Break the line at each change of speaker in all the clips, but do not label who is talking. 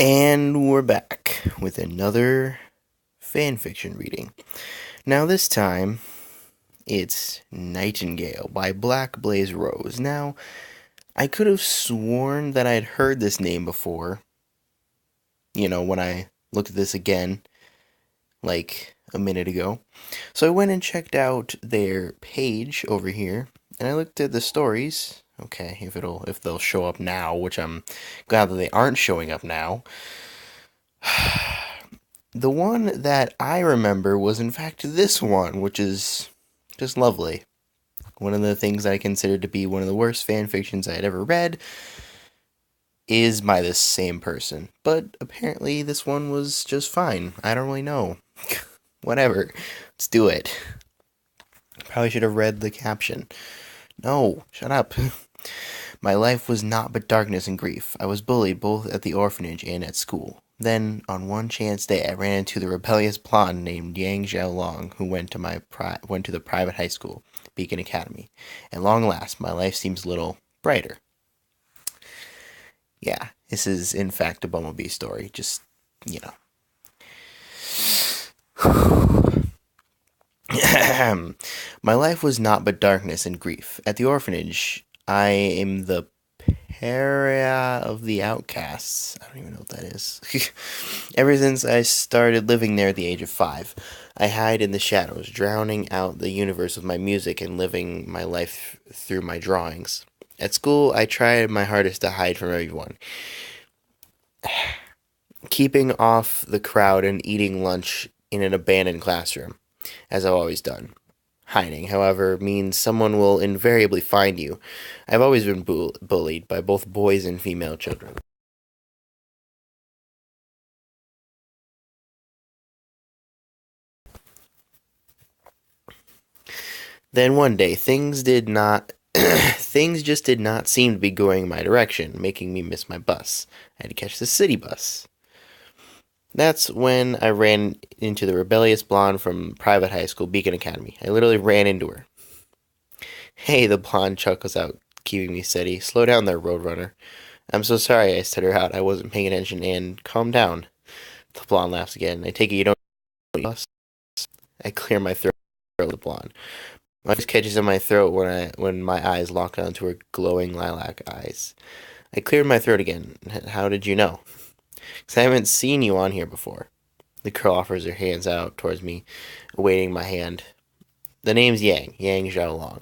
And we're back with another fanfiction reading. Now this time, it's Nightingale by BlackBlazeRose. Now, I could have sworn that I'd heard this name before, when I looked at this again, like a minute ago. So I went and checked out their page over here, and I looked at the stories. Okay, if they'll show up now, which I'm glad that they aren't showing up now. The one that I remember was, in fact, this one, which is just lovely. One of the things I consider to be one of the worst fan fictions I had ever read is by this same person. But apparently, this one was just fine. I don't really know. Whatever. Let's do it. Probably should have read the caption. No, shut up. My life was naught but darkness and grief. I was bullied both at the orphanage and at school. Then, on one chance day, I ran into the rebellious blonde named Yang Xiaolong, who went to the private high school, Beacon Academy. At long last, my life seems a little brighter. Yeah, this is in fact a Bumblebee story. Just, My life was naught but darkness and grief. At the orphanage, I am the pariah of the outcasts. I don't even know what that is. Ever since I started living there at the age of 5, I hide in the shadows, drowning out the universe with my music and living my life through my drawings. At school, I tried my hardest to hide from everyone, keeping off the crowd and eating lunch in an abandoned classroom, as I've always done. Hiding, however, means someone will invariably find you. I've always been bullied by both boys and female children. Then one day, things did not things just did not seem to be going my direction, making me miss my bus. I had to catch the city bus. That's when I ran into the rebellious blonde from private high school, Beacon Academy. I literally ran into her. Hey, the blonde chuckles out, keeping me steady. Slow down there, Roadrunner. I'm so sorry, I stutter out. I wasn't paying attention, and calm down. The blonde laughs again. I take it you don't know us. I clear my throat with the blonde. My voice catches in my throat when my eyes lock onto her glowing lilac eyes. I cleared my throat again. How did you know? Because I haven't seen you on here before. The girl offers her hands out towards me, awaiting my hand. The name's Yang Xiaolong.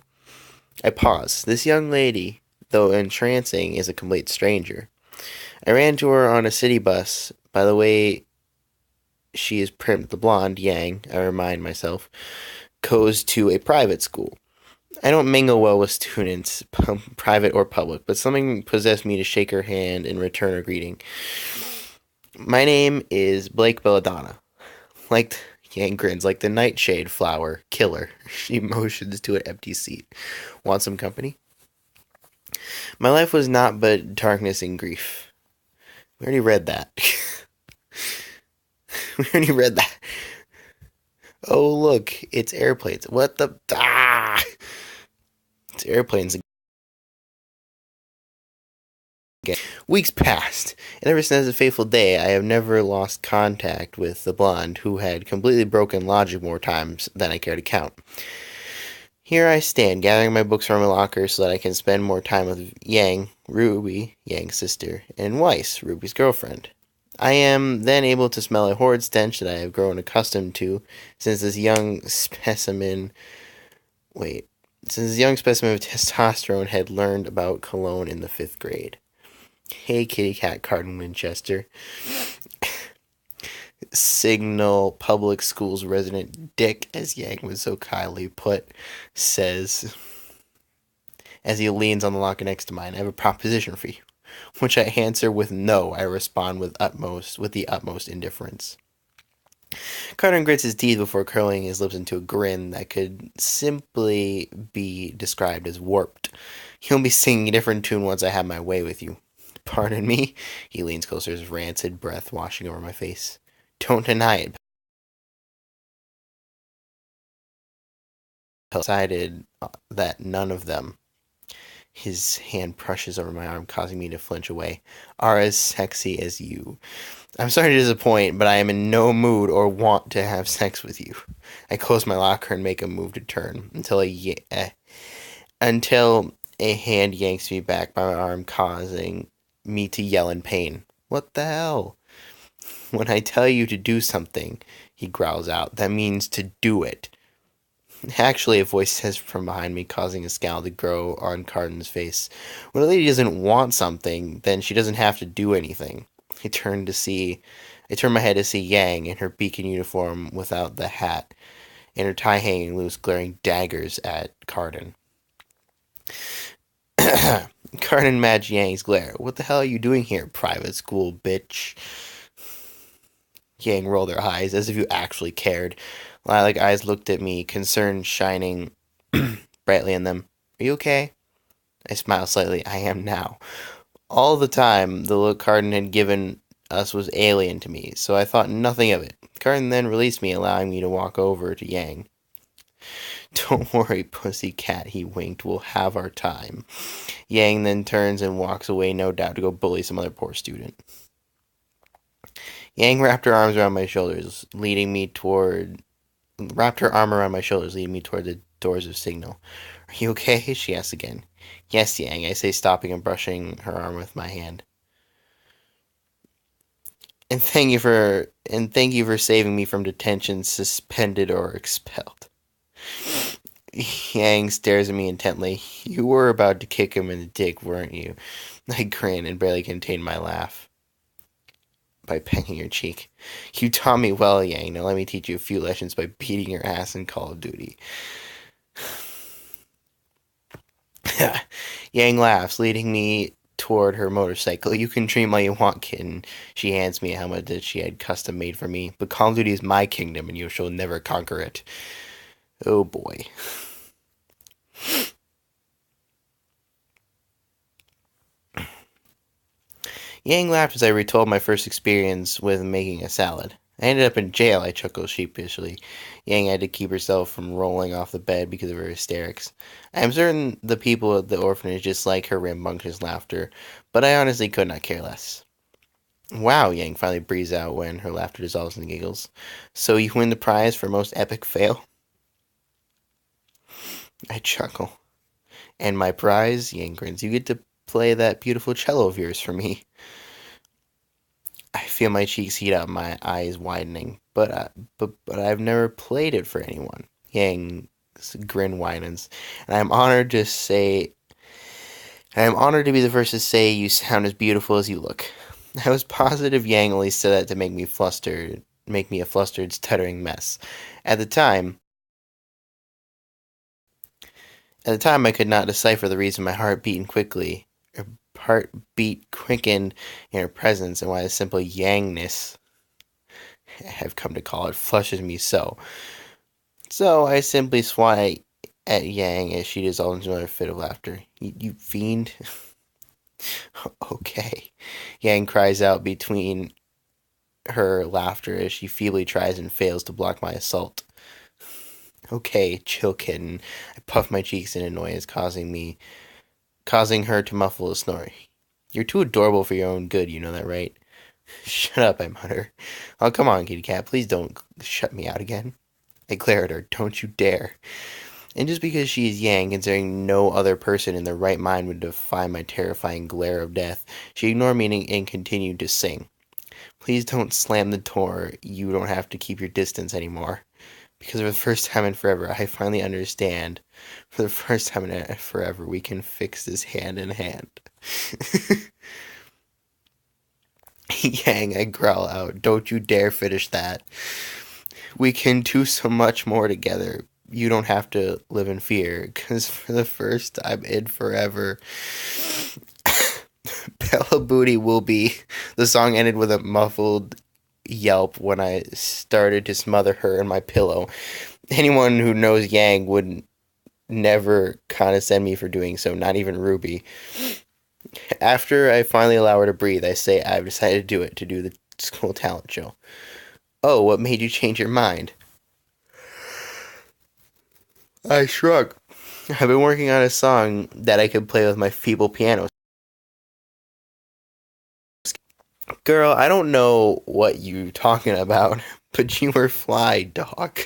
I pause. This young lady, though entrancing, is a complete stranger. I ran to her on a city bus. By the way, she is primped. The blonde, Yang, I remind myself, goes to a private school. I don't mingle well with students, private or public, but something possessed me to shake her hand and return her greeting. My name is Blake Belladonna. Like, Yang grins, like the nightshade flower killer. She motions to an empty seat. Want some company? My life was naught but darkness and grief. We already read that. We already read that. Oh, look, it's airplanes. What the? Ah! It's airplanes again. Weeks passed, and ever since the fateful day, I have never lost contact with the blonde, who had completely broken logic more times than I care to count. Here I stand, gathering my books from my locker so that I can spend more time with Yang, Ruby, Yang's sister, and Weiss, Ruby's girlfriend. I am then able to smell a horrid stench that I have grown accustomed to since this young specimen. Wait. Since this young specimen of testosterone had learned about cologne in the 5th grade. Hey, kitty cat, Cardin Winchester. Signal Public Schools resident Dick, as Yang was so kindly put, says, as he leans on the locker next to mine, I have a proposition for you. Which I answer with no, I respond with the utmost indifference. Cardin grits his teeth before curling his lips into a grin that could simply be described as warped. He'll be singing a different tune once I have my way with you. Pardon me? He leans closer, his rancid breath washing over my face. Don't deny it. Decided that none of them. His hand brushes over my arm, causing me to flinch away. Are as sexy as you. I'm sorry to disappoint, but I am in no mood or want to have sex with you. I close my locker and make a move to turn until a hand yanks me back by my arm, causing me to yell in pain. What the hell? When I tell you to do something, he growls out, that means to do it. Actually, a voice says from behind me, causing a scowl to grow on Cardin's face. When a lady doesn't want something, then she doesn't have to do anything. I turned my head to see Yang in her beacon uniform without the hat, and her tie hanging loose, glaring daggers at Cardin. Cardin matched Yang's glare. What the hell are you doing here, private school bitch? Yang rolled her eyes as if you actually cared. Lilac eyes looked at me, concern shining brightly in them. Are you okay? I smiled slightly. I am now. All the time, the look Cardin had given us was alien to me, so I thought nothing of it. Cardin then released me, allowing me to walk over to Yang. Don't worry, pussy cat, he winked. We'll have our time. Yang then turns and walks away, no doubt, to go bully some other poor student. Yang wrapped her arm around my shoulders, leading me toward the doors of Signal. Are you okay? She asked again. Yes, Yang, I say, stopping and brushing her arm with my hand. And thank you for saving me from detention, suspended, or expelled. Yang stares at me intently. You were about to kick him in the dick, weren't you? I grinned and barely contained my laugh by pecking her cheek. You taught me well, Yang. Now let me teach you a few lessons by beating your ass in Call of Duty. Yang laughs, leading me toward her motorcycle. You can dream all you want, kitten. She hands me a helmet that she had custom made for me. But Call of Duty is my kingdom, and you shall never conquer it. Oh boy. Yang laughed as I retold my first experience with making a salad. I ended up in jail, I chuckled sheepishly. Yang had to keep herself from rolling off the bed because of her hysterics. I am certain the people at the orphanage dislike her rambunctious laughter, but I honestly could not care less. Wow, Yang finally breathes out when her laughter dissolves in giggles. So you win the prize for most epic fail? I chuckle. And my prize, Yang grins, you get to play that beautiful cello of yours for me. I feel my cheeks heat up, my eyes widening. But I've never played it for anyone. Yang's grin widens, and I am honored to be the first to say you sound as beautiful as you look. I was positive Yang only said that to make me a flustered, stuttering mess. At the time, I could not decipher the reason my heart beat quickened in her presence, and why the simple Yangness, I have come to call it, flushes me so. So I simply swat at Yang as she dissolved into another fit of laughter. You fiend. Okay. Yang cries out between her laughter as she feebly tries and fails to block my assault. Okay, chill, kitten. I puff my cheeks in annoyance, causing her to muffle a snore. You're too adorable for your own good, you know that, right? Shut up, I mutter. Oh, come on, kitty cat, please don't shut me out again. I glare at her. Don't you dare. And just because she is Yang, considering no other person in their right mind would defy my terrifying glare of death, she ignored me and continued to sing. Please don't slam the door. You don't have to keep your distance anymore. Because for the first time in forever, I finally understand. For the first time in forever, we can fix this hand in hand. Yang, I growl out. Don't you dare finish that. We can do so much more together. You don't have to live in fear, because for the first time in forever, Bella Booty will be. The song ended with a muffled yelp when I started to smother her in my pillow. Anyone who knows Yang would never condescend me for doing so, not even RWBY. After I finally allow her to breathe, I say I've decided to do the school talent show. Oh, what made you change your mind? I shrug. I've been working on a song that I could play with my feeble piano. Girl, I don't know what you're talking about, but you were fly, dog.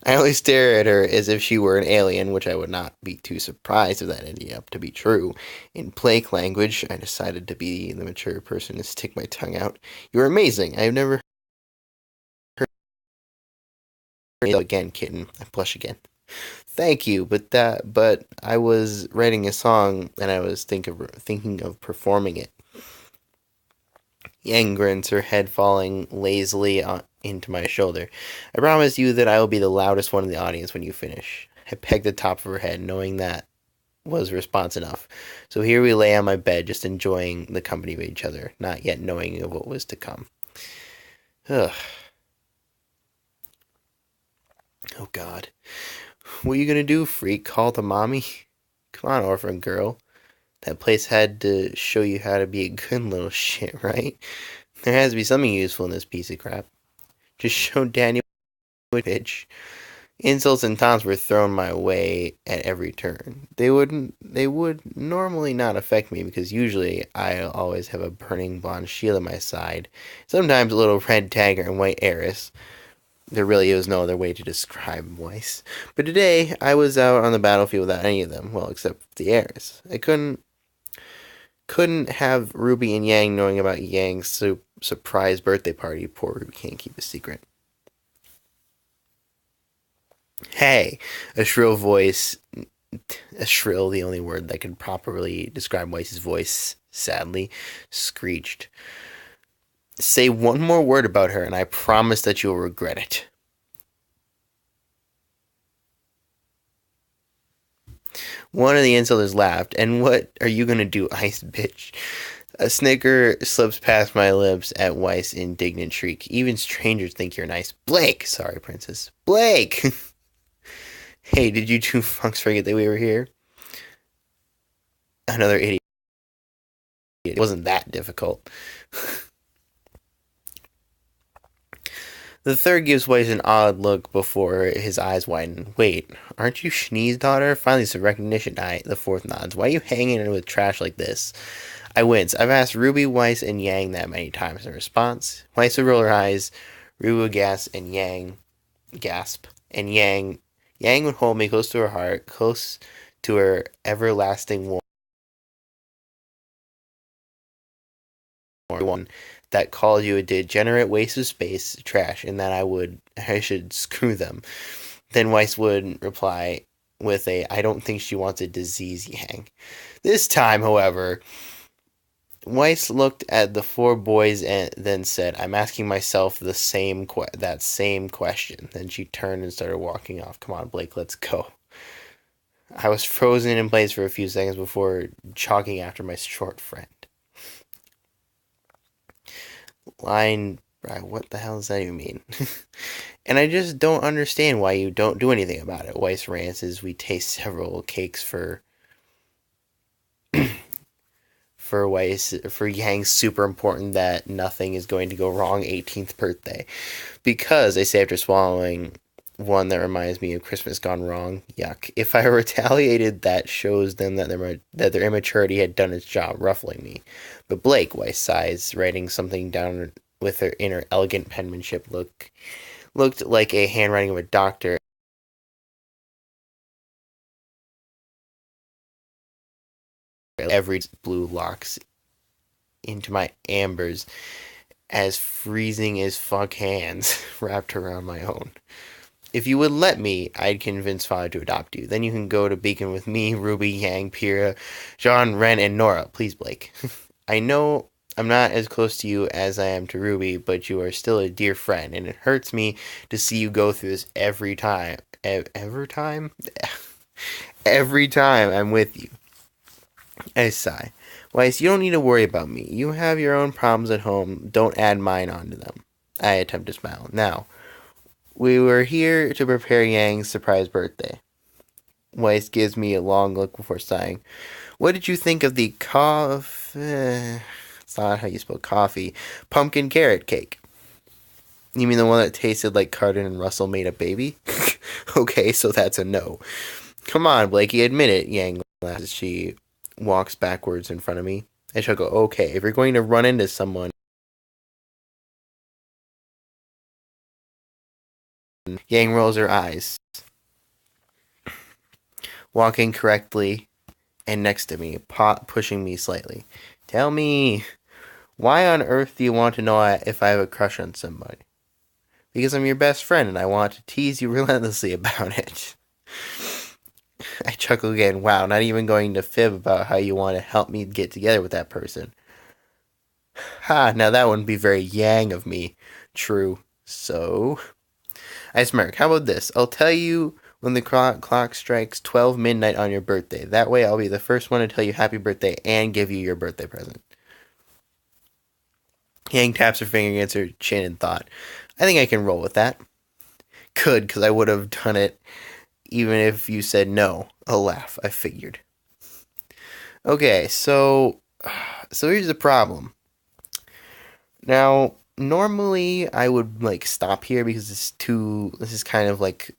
I only stare at her as if she were an alien, which I would not be too surprised if that ended up to be true. In Blake language, I decided to be the mature person and stick my tongue out. You're amazing. I've never heard it again, kitten. I blush again. Thank you, but I was writing a song and I was thinking of performing it. Yang grins, her head falling lazily into my shoulder. I promise you that I will be the loudest one in the audience when you finish. I pegged the top of her head, knowing that was response enough. So here we lay on my bed, just enjoying the company of each other, not yet knowing of what was to come. Ugh. Oh, God. What are you gonna do, freak? Call the mommy? Come on, orphan girl. That place had to show you how to be a good little shit, right? There has to be something useful in this piece of crap. Just show Daniel bitch. Insults and taunts were thrown my way at every turn. They would normally not affect me because usually I always have a burning blonde shield at my side. Sometimes a little red dagger and white arrows. There really is no other way to describe Weiss. But today I was out on the battlefield without any of them, well, except the arrows. I couldn't have Ruby and Yang knowing about Yang's surprise birthday party. Poor Ruby can't keep a secret. Hey, a shrill voice, a shrill, the only word that could properly describe Weiss's voice, sadly, screeched. Say one more word about her and I promise that you'll regret it. One of the insulters laughed. And what are you gonna do, ice bitch? A snicker slips past my lips at Weiss' indignant shriek. Even strangers think you're nice. Blake! Sorry, princess. Blake! Hey, did you two funks forget that we were here? Another idiot. It wasn't that difficult. The third gives Weiss an odd look before his eyes widen. Wait, aren't you Schnee's daughter? Finally some recognition. The fourth nods. Why are you hanging in with trash like this? I wince. I've asked Ruby, Weiss, and Yang that many times in response. Weiss would roll her eyes, Ruby would gasp, and Yang Yang would hold me close to her heart, close to her everlasting warmth. One that called you a degenerate waste of space, trash, and that I should screw them. Then Weiss would reply with I don't think she wants a disease, Yang. This time, however, Weiss looked at the four boys and then said, I'm asking myself that same question. Then she turned and started walking off. Come on, Blake, let's go. I was frozen in place for a few seconds before chalking after my short friend. Line, what the hell does that even mean? And I just don't understand why you don't do anything about it. Weiss rants as we taste several cakes for Yang's super important that nothing is going to go wrong 18th birthday. Because, I say after swallowing one that reminds me of Christmas gone wrong, yuck. If I retaliated, that shows them that their immaturity had done its job, ruffling me. But Blake, Weiss sighs, writing something down with her inner elegant penmanship looked like a handwriting of a doctor. Every blue locks into my ambers as freezing as fuck hands wrapped around my own. If you would let me, I'd convince Father to adopt you. Then you can go to Beacon with me, Ruby, Yang, Pyrrha, John, Ren, and Nora. Please, Blake. I know I'm not as close to you as I am to Ruby, but you are still a dear friend, and it hurts me to see you go through this every time. Every time? Every time I'm with you. I sigh. Weiss, you don't need to worry about me. You have your own problems at home. Don't add mine onto them. I attempt to smile. Now, we were here to prepare Yang's surprise birthday. Weiss gives me a long look before sighing. What did you think of the it's not how you spell coffee. Pumpkin carrot cake. You mean the one that tasted like Cardin and Russell made a baby? Okay, so that's a no. Come on, Blakey, admit it, Yang laughs as she walks backwards in front of me. I shall go, okay, if you're going to run into someone, Yang rolls her eyes, walking correctly and next to me, pushing me slightly. Tell me, why on earth do you want to know if I have a crush on somebody? Because I'm your best friend and I want to tease you relentlessly about it. I chuckle again. Wow, not even going to fib about how you want to help me get together with that person. Ha, now that wouldn't be very Yang of me. True. So, I smirk. How about this? I'll tell you when the clock strikes 12 midnight on your birthday. That way I'll be the first one to tell you happy birthday and give you your birthday present. Yang taps her finger against her chin in thought. I think I can roll with that. Good, because I would have done it even if you said no. A laugh, I figured. Okay, so here's the problem. Now, normally I would like stop here because this is kind of like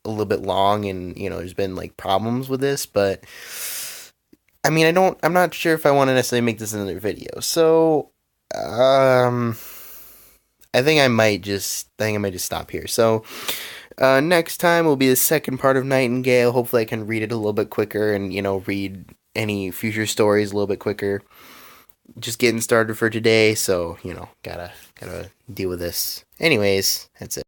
a little bit long and there's been like problems with this, but I mean, I'm not sure if I want to necessarily make this another video. So, um I think I might just stop here. So, next time will be the second part of Nightingale. Hopefully I can read it a little bit quicker and, read any future stories a little bit quicker. Just getting started for today, so, gotta deal with this. Anyways, that's it.